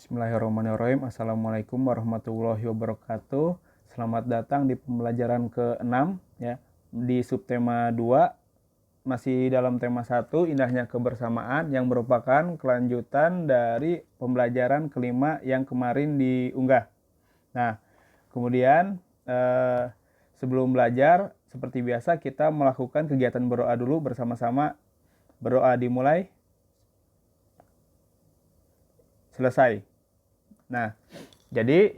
Bismillahirrahmanirrahim. Assalamualaikum warahmatullahi wabarakatuh. Selamat datang di pembelajaran ke-6 ya. Di subtema 2 masih dalam tema 1 indahnya kebersamaan yang merupakan kelanjutan dari pembelajaran kelima yang kemarin diunggah. Nah, kemudian sebelum belajar seperti biasa kita melakukan kegiatan berdoa dulu bersama-sama. Berdoa dimulai. Selesai. Nah, jadi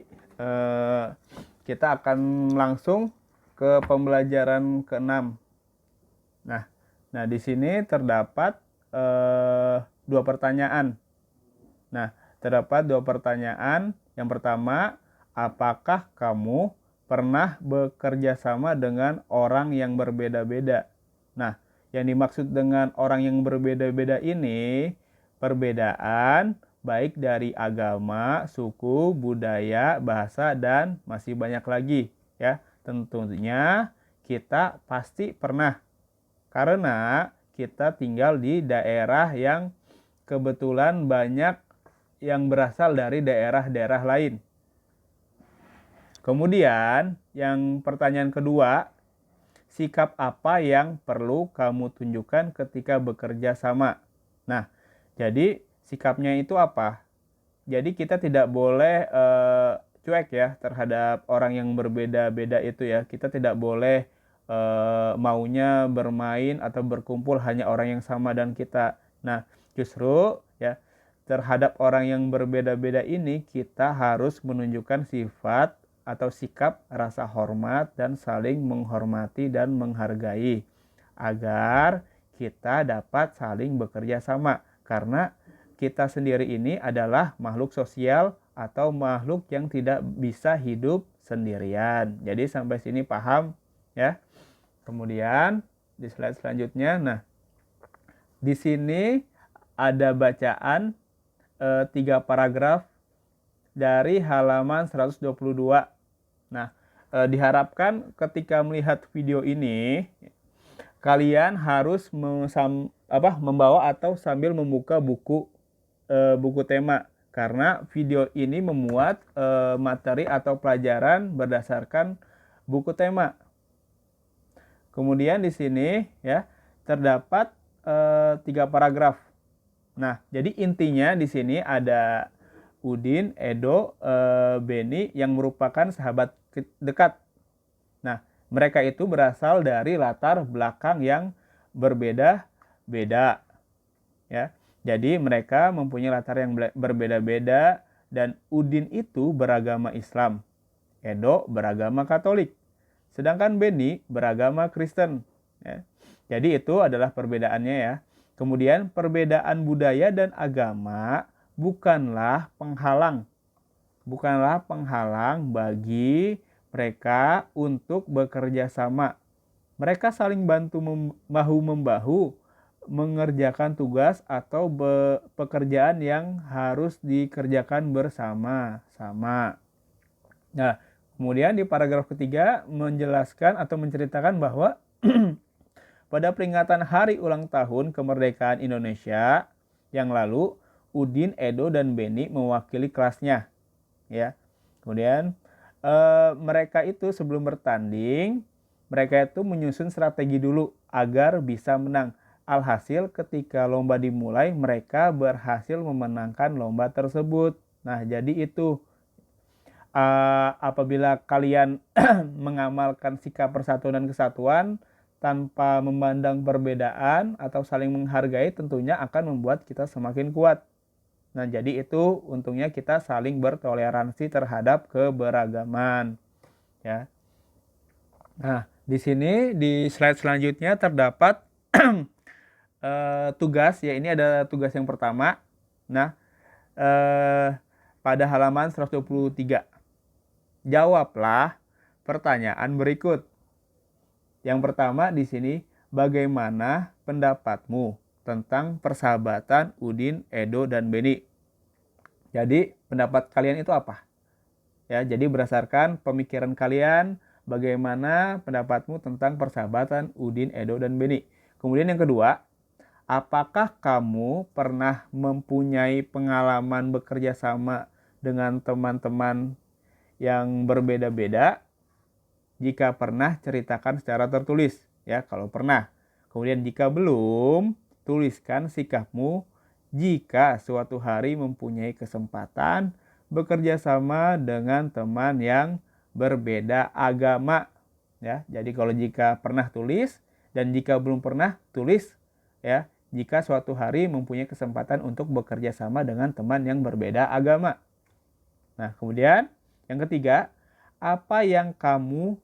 kita akan langsung ke pembelajaran ke-6. Nah, di sini terdapat 2 pertanyaan. Nah, terdapat 2 pertanyaan. Yang pertama, apakah kamu pernah bekerja sama dengan orang yang berbeda-beda? Nah, yang dimaksud dengan orang yang berbeda-beda ini perbedaan baik dari agama, suku, budaya, bahasa, dan masih banyak lagi ya. Tentunya kita pasti pernah karena kita tinggal di daerah yang kebetulan banyak yang berasal dari daerah-daerah lain. Kemudian yang pertanyaan kedua, sikap apa yang perlu kamu tunjukkan ketika bekerja sama? Nah, jadi sikapnya itu apa? Jadi kita tidak boleh cuek ya terhadap orang yang berbeda-beda itu ya. Kita tidak boleh maunya bermain atau berkumpul hanya orang yang sama dan kita. Nah, justru ya terhadap orang yang berbeda-beda ini kita harus menunjukkan sifat atau sikap rasa hormat dan saling menghormati dan menghargai agar kita dapat saling bekerja sama. Karena kita sendiri ini adalah makhluk sosial atau makhluk yang tidak bisa hidup sendirian. Jadi sampai sini paham ya. Kemudian di slide selanjutnya, nah di sini ada bacaan 3 paragraf dari halaman 122. Nah, diharapkan ketika melihat video ini kalian harus membawa atau sambil membuka buku tema karena video ini memuat materi atau pelajaran berdasarkan buku tema. Kemudian di sini ya terdapat 3 paragraf. Nah, jadi intinya di sini ada Udin, Edo, Beni yang merupakan sahabat dekat. Nah, mereka itu berasal dari latar belakang yang berbeda-beda. Ya. Jadi mereka mempunyai latar yang berbeda-beda dan Udin itu beragama Islam. Edo beragama Katolik. Sedangkan Beni beragama Kristen. Ya. Jadi itu adalah perbedaannya ya. Kemudian perbedaan budaya dan agama bukanlah penghalang bagi mereka untuk bekerja sama. Mereka saling bantu bahu-membahu mengerjakan tugas atau pekerjaan yang harus dikerjakan bersama-sama. Nah, kemudian di paragraf ketiga menjelaskan atau menceritakan bahwa pada peringatan hari ulang tahun kemerdekaan Indonesia yang lalu, Udin, Edo, dan Beni mewakili kelasnya. Ya. Kemudian mereka itu sebelum bertanding, mereka itu menyusun strategi dulu agar bisa menang. Alhasil ketika lomba dimulai, mereka berhasil memenangkan lomba tersebut. Nah, jadi itu apabila kalian mengamalkan sikap persatuan dan kesatuan tanpa memandang perbedaan atau saling menghargai, tentunya akan membuat kita semakin kuat. Nah, jadi itu untungnya kita saling bertoleransi terhadap keberagaman. Ya. Nah, di sini di slide selanjutnya terdapat tugas, ya ini ada tugas yang pertama. Nah, pada halaman 123. Jawablah pertanyaan berikut. Yang pertama di sini, bagaimana pendapatmu tentang persahabatan Udin, Edo, dan Beni? Jadi, pendapat kalian itu apa? Ya, jadi berdasarkan pemikiran kalian, bagaimana pendapatmu tentang persahabatan Udin, Edo, dan Beni? Kemudian yang kedua, apakah kamu pernah mempunyai pengalaman bekerja sama dengan teman-teman yang berbeda-beda. Jika pernah, ceritakan secara tertulis, ya, kalau pernah. Kemudian jika belum, tuliskan sikapmu jika suatu hari mempunyai kesempatan bekerja sama dengan teman yang berbeda agama, ya. Jadi kalau jika pernah, tulis, dan jika belum pernah, tulis, ya, jika suatu hari mempunyai kesempatan untuk bekerja sama dengan teman yang berbeda agama. Nah, kemudian yang ketiga, apa yang kamu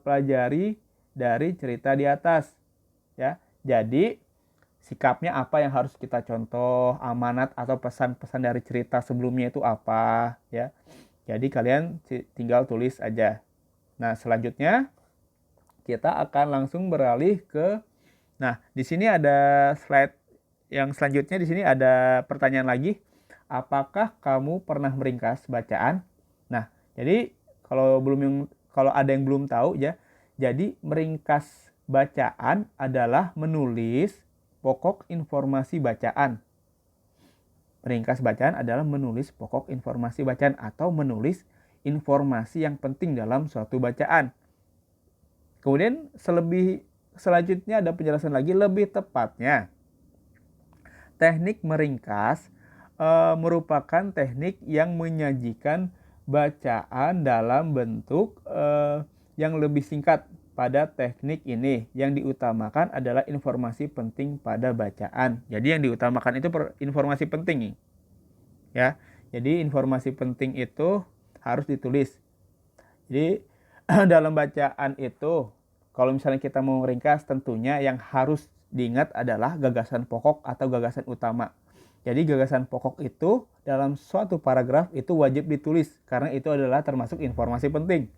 pelajari dari cerita di atas, ya. Jadi sikapnya apa yang harus kita contoh, amanat atau pesan-pesan dari cerita sebelumnya itu apa, ya. Jadi kalian tinggal tulis aja. Nah, selanjutnya kita akan langsung beralih ke, nah, di sini ada slide yang selanjutnya. Di sini ada pertanyaan lagi. Apakah kamu pernah meringkas bacaan? Nah, jadi kalau ada yang belum tahu, ya, jadi meringkas bacaan adalah menulis pokok informasi bacaan. Meringkas bacaan adalah menulis pokok informasi bacaan atau menulis informasi yang penting dalam suatu bacaan. Kemudian selanjutnya ada penjelasan lagi, lebih tepatnya teknik meringkas merupakan teknik yang menyajikan bacaan dalam bentuk yang lebih singkat. Pada teknik ini yang diutamakan adalah informasi penting pada bacaan. Jadi yang diutamakan itu informasi penting, ya. Jadi informasi penting itu harus ditulis. Jadi dalam bacaan itu, kalau misalnya kita mau ringkas, tentunya yang harus diingat adalah gagasan pokok atau gagasan utama. Jadi gagasan pokok itu dalam suatu paragraf itu wajib ditulis karena itu adalah termasuk informasi penting.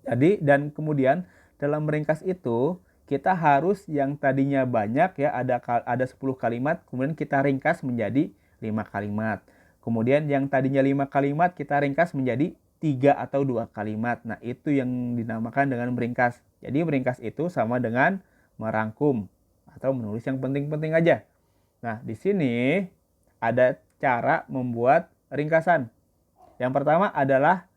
Jadi, dan kemudian dalam meringkas itu kita harus yang tadinya banyak, ya, ada 10 kalimat, kemudian kita ringkas menjadi 5 kalimat. Kemudian yang tadinya 5 kalimat kita ringkas menjadi 3 atau 2 kalimat. Nah, itu yang dinamakan dengan meringkas. Jadi meringkas itu sama dengan merangkum atau menulis yang penting-penting aja. Nah, di sini ada cara membuat ringkasan. Yang pertama adalah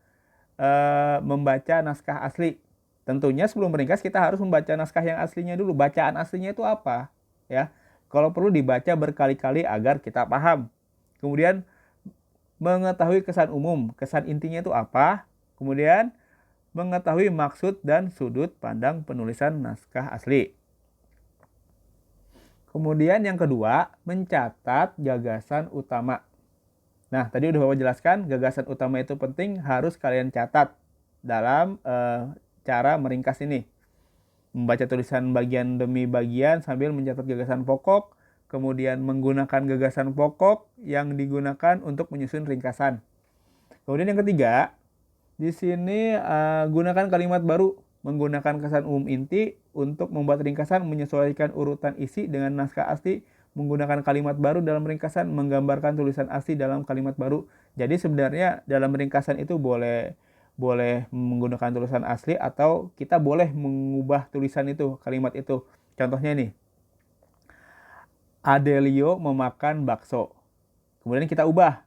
membaca naskah asli. Tentunya sebelum meringkas kita harus membaca naskah yang aslinya dulu. Bacaan aslinya itu apa, ya? Kalau perlu dibaca berkali-kali agar kita paham. Kemudian mengetahui kesan umum, kesan intinya itu apa. Kemudian mengetahui maksud dan sudut pandang penulisan naskah asli. Kemudian yang kedua, mencatat gagasan utama. Nah, tadi udah Bapak jelaskan, gagasan utama itu penting, harus kalian catat dalam cara meringkas ini. Membaca tulisan bagian demi bagian sambil mencatat gagasan pokok, kemudian menggunakan gagasan pokok yang digunakan untuk menyusun ringkasan. Kemudian yang ketiga, di sini gunakan kalimat baru, menggunakan kesan umum inti untuk membuat ringkasan, menyesuaikan urutan isi dengan naskah asli, menggunakan kalimat baru dalam ringkasan, menggambarkan tulisan asli dalam kalimat baru. Jadi sebenarnya dalam ringkasan itu boleh menggunakan tulisan asli atau kita boleh mengubah tulisan itu, kalimat itu. Contohnya nih, Adelio memakan bakso. Kemudian kita ubah,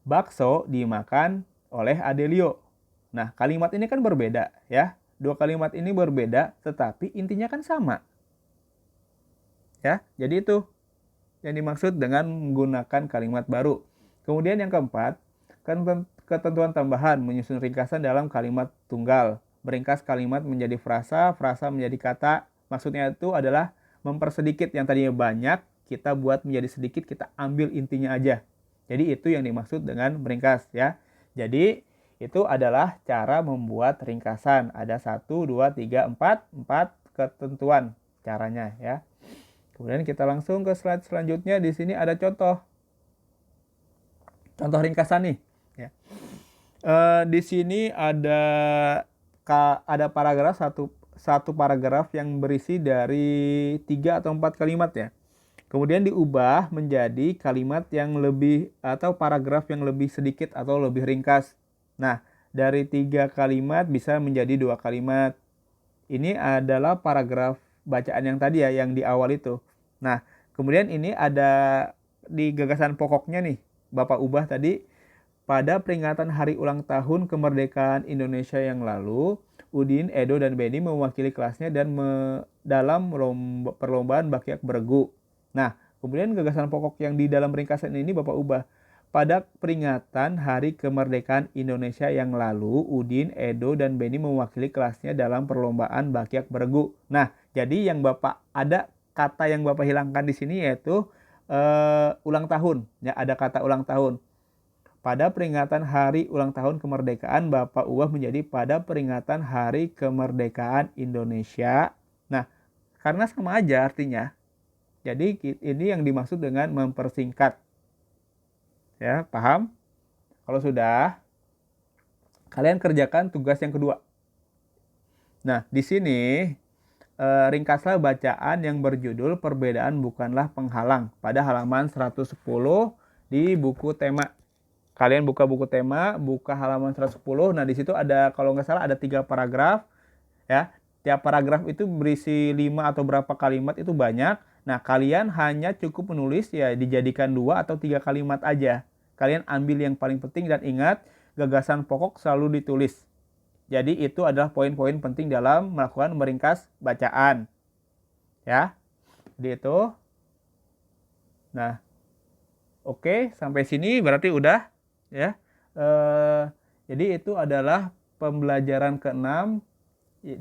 bakso dimakan oleh Adelio. Nah, kalimat ini kan berbeda, ya. Dua kalimat ini berbeda, tetapi intinya kan sama. Ya, jadi itu yang dimaksud dengan menggunakan kalimat baru. Kemudian yang keempat, ketentuan tambahan, menyusun ringkasan dalam kalimat tunggal. Meringkas kalimat menjadi frasa, frasa menjadi kata. Maksudnya itu adalah mempersedikit yang tadinya banyak, kita buat menjadi sedikit, kita ambil intinya aja. Jadi itu yang dimaksud dengan meringkas, ya. Jadi itu adalah cara membuat ringkasan. Ada 1, 2, 3, 4 ketentuan caranya, ya. Kemudian kita langsung ke slide selanjutnya. Di sini ada contoh ringkasan nih. Ya. Di sini ada paragraf satu paragraf yang berisi dari 3 atau 4 kalimat, ya. Kemudian diubah menjadi kalimat yang lebih atau paragraf yang lebih sedikit atau lebih ringkas. Nah, dari 3 kalimat bisa menjadi 2 kalimat. Ini adalah paragraf bacaan yang tadi, ya, yang di awal itu. Nah, kemudian ini ada di gagasan pokoknya nih. Bapak ubah tadi, pada peringatan hari ulang tahun kemerdekaan Indonesia yang lalu, Udin, Edo, dan Benny mewakili kelasnya dan dalam perlombaan bakyak beregu. Nah, kemudian gagasan pokok yang di dalam ringkasan ini Bapak ubah. Pada peringatan hari kemerdekaan Indonesia yang lalu, Udin, Edo, dan Benny mewakili kelasnya dalam perlombaan bakyak beregu. Nah, jadi yang Bapak ada kata yang Bapak hilangkan di sini yaitu ulang tahun. Ya, ada kata ulang tahun. Pada peringatan hari ulang tahun kemerdekaan, Bapak ubah menjadi pada peringatan hari kemerdekaan Indonesia. Nah, karena sama aja artinya. Jadi ini yang dimaksud dengan mempersingkat. Ya, paham? Kalau sudah, kalian kerjakan tugas yang kedua. Nah, di sini ringkaslah bacaan yang berjudul Perbedaan Bukanlah Penghalang pada halaman 110 di buku tema. Kalian buka buku tema, buka halaman 110. Nah, di situ ada, kalau nggak salah, ada 3 paragraf. Ya, tiap paragraf itu berisi 5 atau berapa kalimat, itu banyak. Nah, kalian hanya cukup menulis, ya dijadikan 2 atau 3 kalimat aja. Kalian ambil yang paling penting dan ingat, gagasan pokok selalu ditulis. Jadi itu adalah poin-poin penting dalam melakukan meringkas bacaan. Ya, jadi itu. Nah, oke, sampai sini berarti udah. Ya, jadi itu adalah pembelajaran ke-6.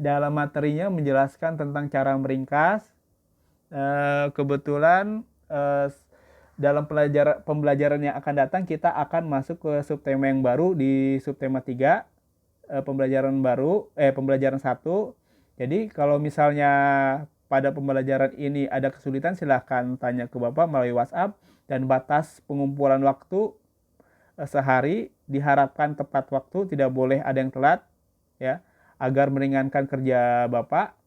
Dalam materinya menjelaskan tentang cara meringkas. Kebetulan dalam pembelajaran yang akan datang kita akan masuk ke subtema yang baru di subtema 3, pembelajaran 1. Jadi kalau misalnya pada pembelajaran ini ada kesulitan, silahkan tanya ke Bapak melalui WhatsApp, dan batas pengumpulan waktu sehari, diharapkan tepat waktu, tidak boleh ada yang telat, ya, agar meringankan kerja Bapak.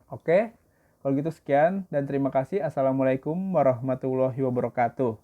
Oke. Kalau gitu sekian dan terima kasih. Assalamualaikum warahmatullahi wabarakatuh.